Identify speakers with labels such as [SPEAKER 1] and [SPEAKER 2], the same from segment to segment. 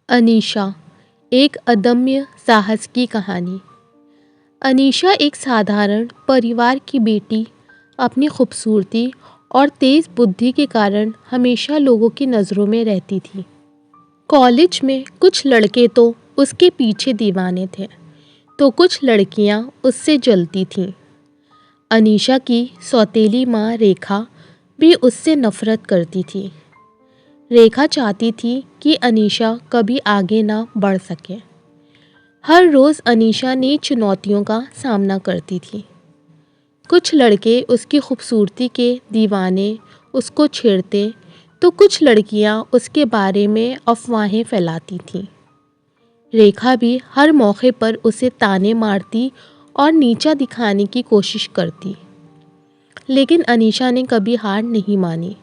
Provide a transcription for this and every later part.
[SPEAKER 1] अनीशा, एक अदम्य साहस की कहानी। अनीशा एक साधारण परिवार की बेटी अपनी खूबसूरती और तेज़ बुद्धि के कारण हमेशा लोगों की नज़रों में रहती थी। कॉलेज में कुछ लड़के तो उसके पीछे दीवाने थे, तो कुछ लड़कियां उससे जलती थीं। अनीशा की सौतेली माँ रेखा भी उससे नफ़रत करती थी। रेखा चाहती थी कि अनीशा कभी आगे ना बढ़ सके। हर रोज़ अनीशा नई चुनौतियों का सामना करती थी। कुछ लड़के उसकी खूबसूरती के दीवाने उसको छेड़ते, तो कुछ लड़कियां उसके बारे में अफवाहें फैलाती थीं। रेखा भी हर मौके पर उसे ताने मारती और नीचा दिखाने की कोशिश करती, लेकिन अनीशा ने कभी हार नहीं मानी।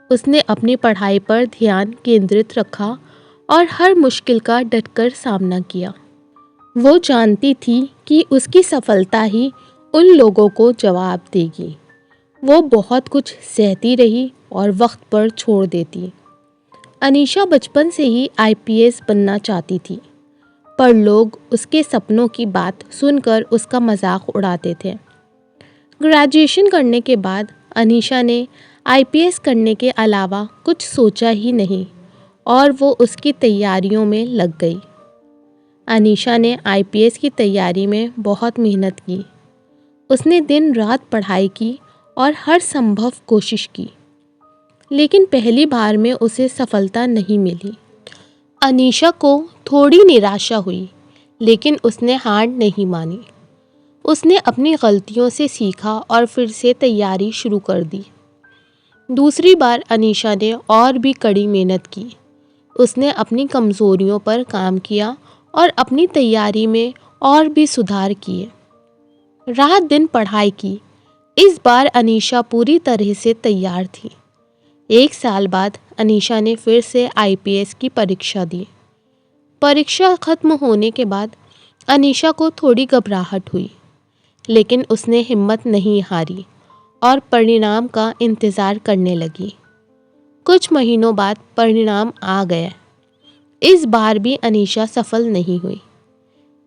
[SPEAKER 1] उसने अपनी पढ़ाई पर ध्यान केंद्रित रखा और हर मुश्किल का डटकर सामना किया। वो जानती थी कि उसकी सफलता ही उन लोगों को जवाब देगी। वो बहुत कुछ सहती रही और वक्त पर छोड़ देती। अनीशा बचपन से ही आईपीएस बनना चाहती थी, पर लोग उसके सपनों की बात सुनकर उसका मजाक उड़ाते थे। ग्रेजुएशन करने के बाद अनीशा ने आईपीएस करने के अलावा कुछ सोचा ही नहीं और वो उसकी तैयारियों में लग गई। अनीशा ने आईपीएस की तैयारी में बहुत मेहनत की। उसने दिन रात पढ़ाई की और हर संभव कोशिश की, लेकिन पहली बार में उसे सफलता नहीं मिली। अनीशा को थोड़ी निराशा हुई, लेकिन उसने हार नहीं मानी। उसने अपनी गलतियों से सीखा और फिर से तैयारी शुरू कर दी। दूसरी बार अनीशा ने और भी कड़ी मेहनत की। उसने अपनी कमज़ोरियों पर काम किया और अपनी तैयारी में और भी सुधार किए। रात दिन पढ़ाई की। इस बार अनीशा पूरी तरह से तैयार थी। 1 साल बाद अनीशा ने फिर से आईपीएस की परीक्षा दी। परीक्षा खत्म होने के बाद अनीशा को थोड़ी घबराहट हुई, लेकिन उसने हिम्मत नहीं हारी और परिणाम का इंतज़ार करने लगी। कुछ महीनों बाद परिणाम आ गए। इस बार भी अनीशा सफल नहीं हुई।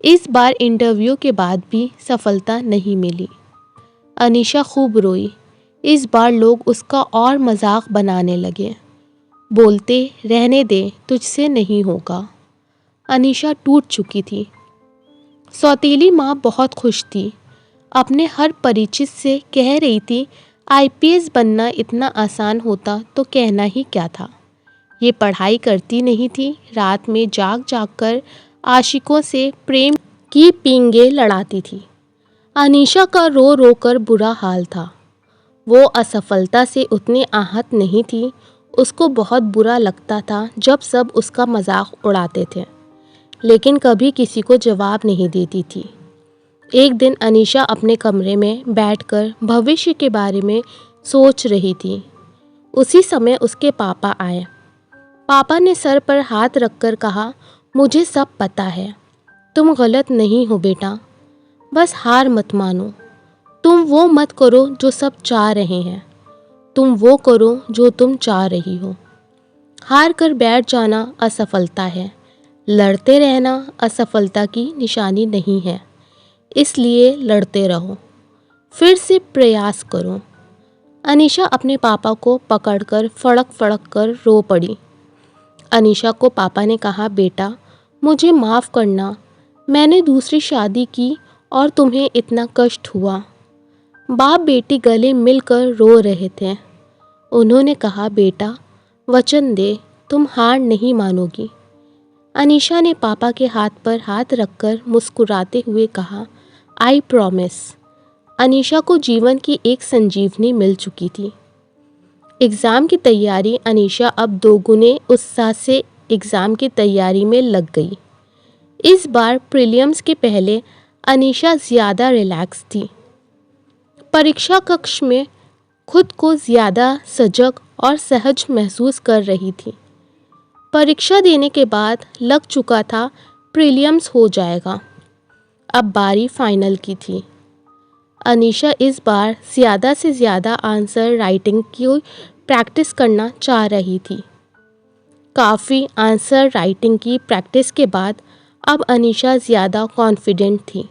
[SPEAKER 1] इस बार इंटरव्यू के बाद भी सफलता नहीं मिली। अनीशा खूब रोई। इस बार लोग उसका और मजाक बनाने लगे, बोलते रहने दे, तुझसे नहीं होगा। अनीशा टूट चुकी थी। सौतेली माँ बहुत खुश थी। अपने हर परिचित से कह रही थी, आईपीएस बनना इतना आसान होता तो कहना ही क्या था। ये पढ़ाई करती नहीं थी, रात में जाग जाग कर आशिकों से प्रेम की पींगे लड़ाती थी। अनीशा का रो रो कर बुरा हाल था। वो असफलता से उतनी आहत नहीं थी। उसको बहुत बुरा लगता था जब सब उसका मजाक उड़ाते थे, लेकिन कभी किसी को जवाब नहीं देती थी। एक दिन अनीशा अपने कमरे में बैठकर भविष्य के बारे में सोच रही थी। उसी समय उसके पापा आए। पापा ने सर पर हाथ रखकर कहा, मुझे सब पता है। तुम गलत नहीं हो बेटा, बस हार मत मानो। तुम वो मत करो जो सब चाह रहे हैं, तुम वो करो जो तुम चाह रही हो। हार कर बैठ जाना असफलता है, लड़ते रहना असफलता की निशानी नहीं है। इसलिए लड़ते रहो, फिर से प्रयास करो। अनीशा अपने पापा को पकड़कर फड़क फड़क कर रो पड़ी। अनीशा को पापा ने कहा, बेटा मुझे माफ़ करना, मैंने दूसरी शादी की और तुम्हें इतना कष्ट हुआ। बाप बेटी गले मिलकर रो रहे थे। उन्होंने कहा, बेटा वचन दे, तुम हार नहीं मानोगी। अनीशा ने पापा के हाथ पर हाथ रखकर मुस्कुराते हुए कहा, आई प्रॉमिस। अनीशा को जीवन की एक संजीवनी मिल चुकी थी। एग्ज़ाम की तैयारी। अनीशा अब दोगुने उत्साह से एग्ज़ाम की तैयारी में लग गई। इस बार प्रीलिम्स के पहले अनीशा ज़्यादा रिलैक्स थी। परीक्षा कक्ष में खुद को ज़्यादा सजग और सहज महसूस कर रही थी। परीक्षा देने के बाद लग चुका था प्रीलिम्स हो जाएगा, अब बारी फाइनल की थी। अनीशा इस बार ज़्यादा से ज़्यादा आंसर राइटिंग की प्रैक्टिस करना चाह रही थी। काफ़ी आंसर राइटिंग की प्रैक्टिस के बाद अब अनीशा ज़्यादा कॉन्फिडेंट थी।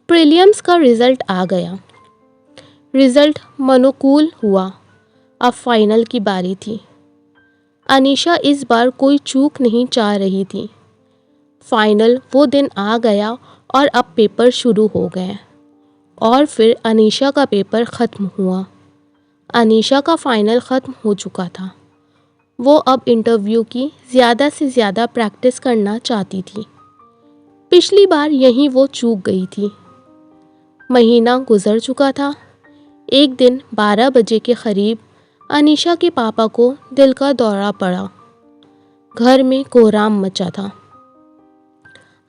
[SPEAKER 1] प्रीलिम्स का रिज़ल्ट आ गया। रिज़ल्ट अनुकूल हुआ। अब फाइनल की बारी थी। अनीशा इस बार कोई चूक नहीं चाह रही थी। फाइनल वो दिन आ गया और अब पेपर शुरू हो गए और फिर अनीशा का पेपर ख़त्म हुआ। अनीशा का फाइनल ख़त्म हो चुका था। वो अब इंटरव्यू की ज़्यादा से ज़्यादा प्रैक्टिस करना चाहती थी। पिछली बार यहीं वो चूक गई थी। महीना गुजर चुका था। एक दिन 12 बजे के करीब अनीशा के पापा को दिल का दौरा पड़ा। घर में कोहराम मचा था।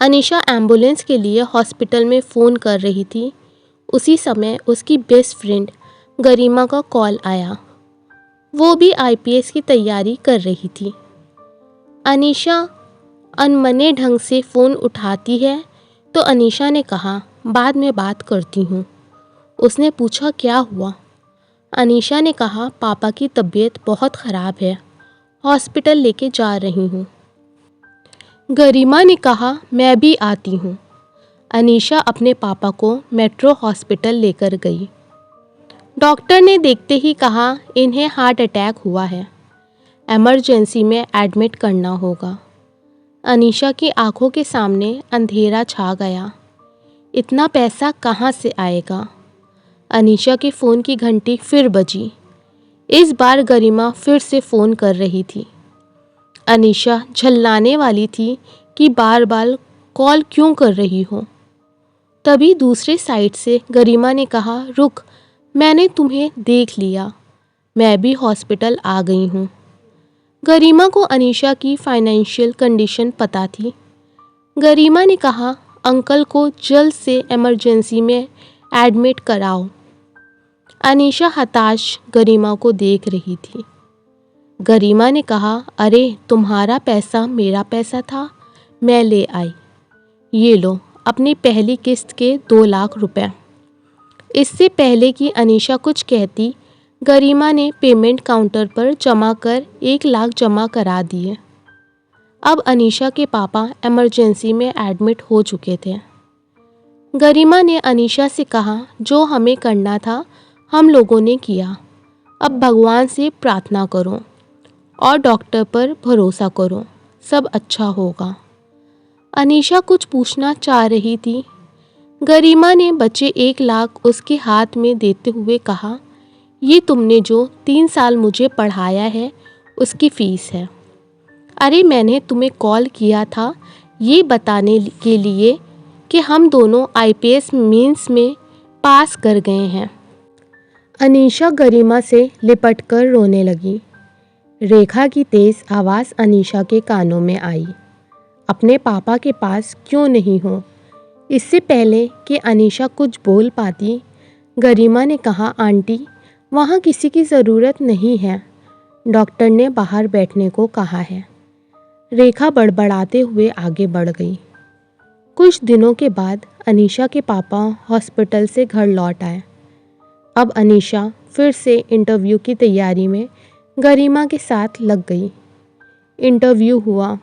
[SPEAKER 1] अनीशा एम्बुलेंस के लिए हॉस्पिटल में फ़ोन कर रही थी। उसी समय उसकी बेस्ट फ्रेंड गरिमा का कॉल आया। वो भी आईपीएस की तैयारी कर रही थी। अनीशा अनमने ढंग से फ़ोन उठाती है तो अनीशा ने कहा, बाद में बात करती हूँ। उसने पूछा, क्या हुआ? अनीशा ने कहा, पापा की तबीयत बहुत ख़राब है, हॉस्पिटल लेके जा रही हूँ। गरिमा ने कहा, मैं भी आती हूँ। अनीशा अपने पापा को मेट्रो हॉस्पिटल लेकर गई। डॉक्टर ने देखते ही कहा, इन्हें हार्ट अटैक हुआ है, इमरजेंसी में एडमिट करना होगा। अनीशा की आंखों के सामने अंधेरा छा गया। इतना पैसा कहाँ से आएगा? अनीशा के फ़ोन की घंटी फिर बजी। इस बार गरिमा फिर से फ़ोन कर रही थी। अनीशा झल्लाने वाली थी कि बार बार कॉल क्यों कर रही हो। तभी दूसरे साइड से गरिमा ने कहा, रुक, मैंने तुम्हें देख लिया, मैं भी हॉस्पिटल आ गई हूँ। गरिमा को अनीशा की फाइनेंशियल कंडीशन पता थी। गरिमा ने कहा, अंकल को जल्द से इमरजेंसी में एडमिट कराओ। अनीशा हताश गरिमा को देख रही थी। गरिमा ने कहा, अरे तुम्हारा पैसा मेरा पैसा था, मैं ले आई। ये लो अपनी पहली किस्त के 2 लाख रुपए। इससे पहले कि अनीशा कुछ कहती, गरिमा ने पेमेंट काउंटर पर जमा कर 1 लाख जमा करा दिए। अब अनीशा के पापा इमरजेंसी में एडमिट हो चुके थे। गरिमा ने अनीशा से कहा, जो हमें करना था हम लोगों ने किया, अब भगवान से प्रार्थना करो और डॉक्टर पर भरोसा करो, सब अच्छा होगा। अनीशा कुछ पूछना चाह रही थी। गरिमा ने बचे 1 लाख उसके हाथ में देते हुए कहा, ये तुमने जो 3 साल मुझे पढ़ाया है उसकी फ़ीस है। अरे मैंने तुम्हें कॉल किया था ये बताने के लिए कि हम दोनों आईपीएस मेंस में पास कर गए हैं। अनीशा गरिमा से लिपटकर रोने लगी। रेखा की तेज़ आवाज़ अनीशा के कानों में आई, अपने पापा के पास क्यों नहीं हो? इससे पहले कि अनीशा कुछ बोल पाती, गरिमा ने कहा, आंटी वहाँ किसी की ज़रूरत नहीं है, डॉक्टर ने बाहर बैठने को कहा है। रेखा बड़बड़ाते हुए आगे बढ़ गई। कुछ दिनों के बाद अनीशा के पापा हॉस्पिटल से घर लौट आए। अब अनीशा फिर से इंटरव्यू की तैयारी में गरिमा के साथ लग गई। इंटरव्यू हुआ।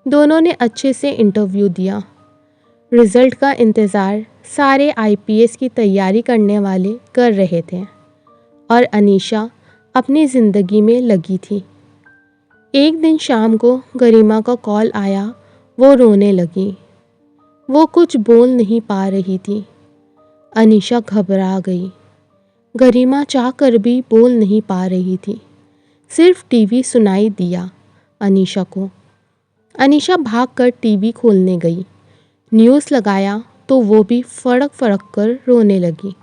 [SPEAKER 1] दोनों ने अच्छे से इंटरव्यू दिया। रिज़ल्ट का इंतज़ार सारे आईपीएस की तैयारी करने वाले कर रहे थे और अनीशा अपनी ज़िंदगी में लगी थी। एक दिन शाम को गरिमा का कॉल आया। वो रोने लगी। वो कुछ बोल नहीं पा रही थी। अनीशा घबरा गई। गरिमा चाहकर भी बोल नहीं पा रही थी। सिर्फ टीवी सुनाई दिया अनीशा को। अनीशा भागकर टीवी खोलने गई। न्यूज़ लगाया तो वो भी फड़क फड़क कर रोने लगी।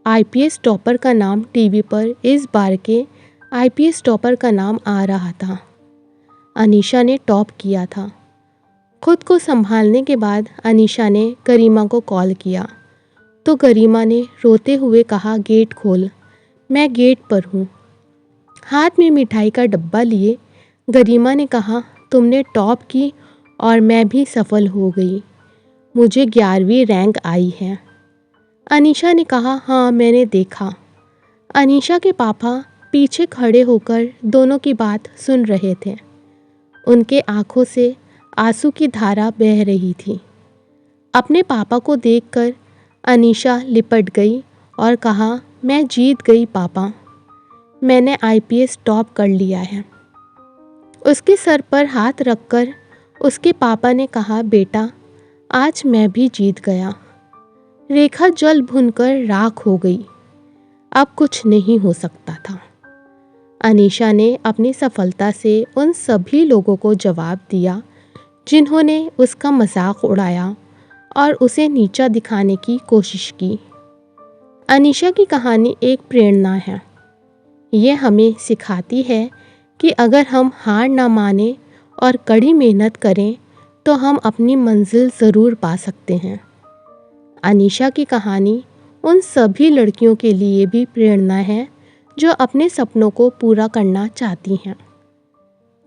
[SPEAKER 1] आईपीएस टॉपर का नाम टीवी पर इस बार के आईपीएस टॉपर का नाम आ रहा था। अनीशा ने टॉप किया था। खुद को संभालने के बाद अनीशा ने गरिमा को कॉल किया तो गरिमा ने रोते हुए कहा, गेट खोल, मैं गेट पर हूँ। हाथ में मिठाई का डब्बा लिए गरिमा ने कहा, तुमने टॉप की और मैं भी सफल हो गई, मुझे 11वीं रैंक आई है। अनीशा ने कहा, हाँ मैंने देखा। अनीशा के पापा पीछे खड़े होकर दोनों की बात सुन रहे थे। उनके आंखों से आंसू की धारा बह रही थी। अपने पापा को देखकर अनीशा लिपट गई और कहा, मैं जीत गई पापा, मैंने आईपीएस टॉप कर लिया है। उसके सर पर हाथ रखकर उसके पापा ने कहा, बेटा आज मैं भी जीत गया। रेखा जल भुनकर राख हो गई। अब कुछ नहीं हो सकता था। अनीशा ने अपनी सफलता से उन सभी लोगों को जवाब दिया जिन्होंने उसका मजाक उड़ाया और उसे नीचा दिखाने की कोशिश की। अनीशा की कहानी एक प्रेरणा है। ये हमें सिखाती है कि अगर हम हार ना माने और कड़ी मेहनत करें तो हम अपनी मंजिल ज़रूर पा सकते हैं। अनीशा की कहानी उन सभी लड़कियों के लिए भी प्रेरणा है जो अपने सपनों को पूरा करना चाहती हैं।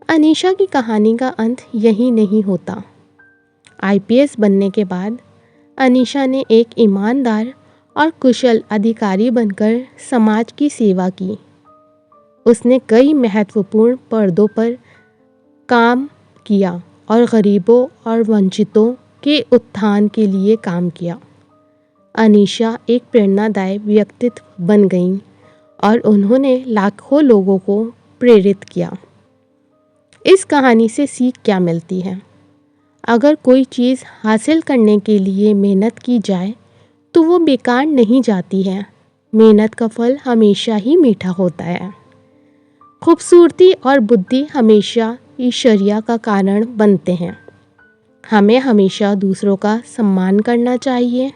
[SPEAKER 1] अनीशा की कहानी का अंत यही नहीं होता। आईपीएस बनने के बाद अनीशा ने एक ईमानदार और कुशल अधिकारी बनकर समाज की सेवा की। उसने कई महत्वपूर्ण पदों पर काम किया और गरीबों और वंचितों के उत्थान के लिए काम किया। अनीशा एक प्रेरणादायक व्यक्तित्व बन गईं और उन्होंने लाखों लोगों को प्रेरित किया। इस कहानी से सीख क्या मिलती है? अगर कोई चीज़ हासिल करने के लिए मेहनत की जाए तो वो बेकार नहीं जाती है। मेहनत का फल हमेशा ही मीठा होता है। खूबसूरती और बुद्धि हमेशा ईर्ष्या का कारण बनते हैं। हमें हमेशा दूसरों का सम्मान करना चाहिए।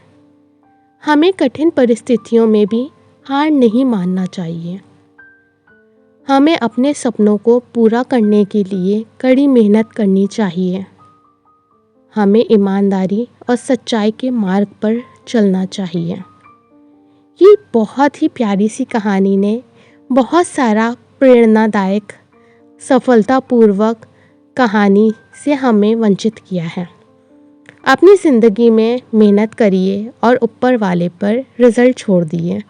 [SPEAKER 1] हमें कठिन परिस्थितियों में भी हार नहीं मानना चाहिए। हमें अपने सपनों को पूरा करने के लिए कड़ी मेहनत करनी चाहिए। हमें ईमानदारी और सच्चाई के मार्ग पर चलना चाहिए। ये बहुत ही प्यारी सी कहानी ने बहुत सारा प्रेरणादायक सफलतापूर्वक कहानी से हमें वंचित किया है। अपनी ज़िंदगी में मेहनत करिए और ऊपर वाले पर रिज़ल्ट छोड़ दिए।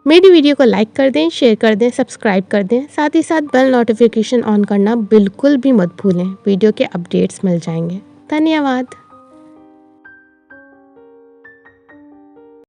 [SPEAKER 1] मेरी वीडियो को लाइक कर दें, शेयर कर दें, सब्सक्राइब कर दें। साथ ही साथ बेल नोटिफिकेशन ऑन करना बिल्कुल भी मत भूलें। वीडियो के अपडेट्स मिल जाएंगे। धन्यवाद।